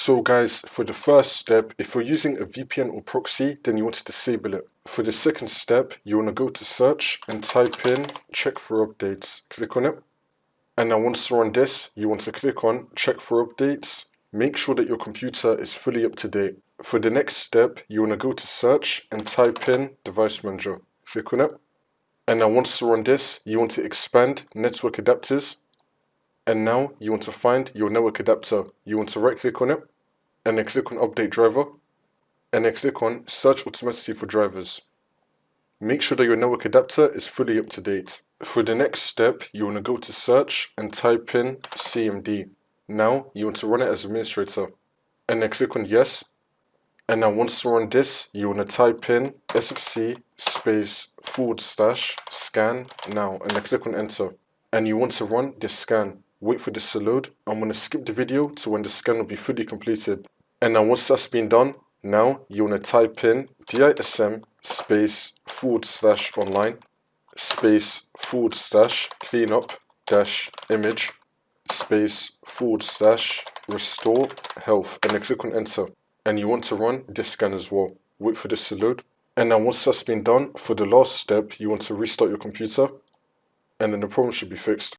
So guys, for the first step, if you're using a VPN or proxy, then you want to disable it. For the second step, you want to go to search and type in check for updates. Click on it. And now once you're on this, you want to click on check for updates. Make sure that your computer is fully up to date. For the next step, you want to go to search and type in device manager. Click on it. And now once you're on this, you want to expand network adapters. And now you want to find your network adapter. You want to right click on it and then click on update driver and then click on search automatically for drivers. Make sure that your network adapter is fully up to date. For the next step, you want to go to search and type in CMD. Now you want to run it as administrator and then click on yes. And now once you're on this, you want to type in sfc /scan now and then click on enter. And you want to run this scan. Wait for this to load. I'm going to skip the video to when the scan will be fully completed. And now once that's been done, now you want to type in DISM /online /cleanup -image /restore health and then click on enter. And you want to run this scan as well. Wait for this to load. And now once that's been done, for the last step, you want to restart your computer and then the problem should be fixed.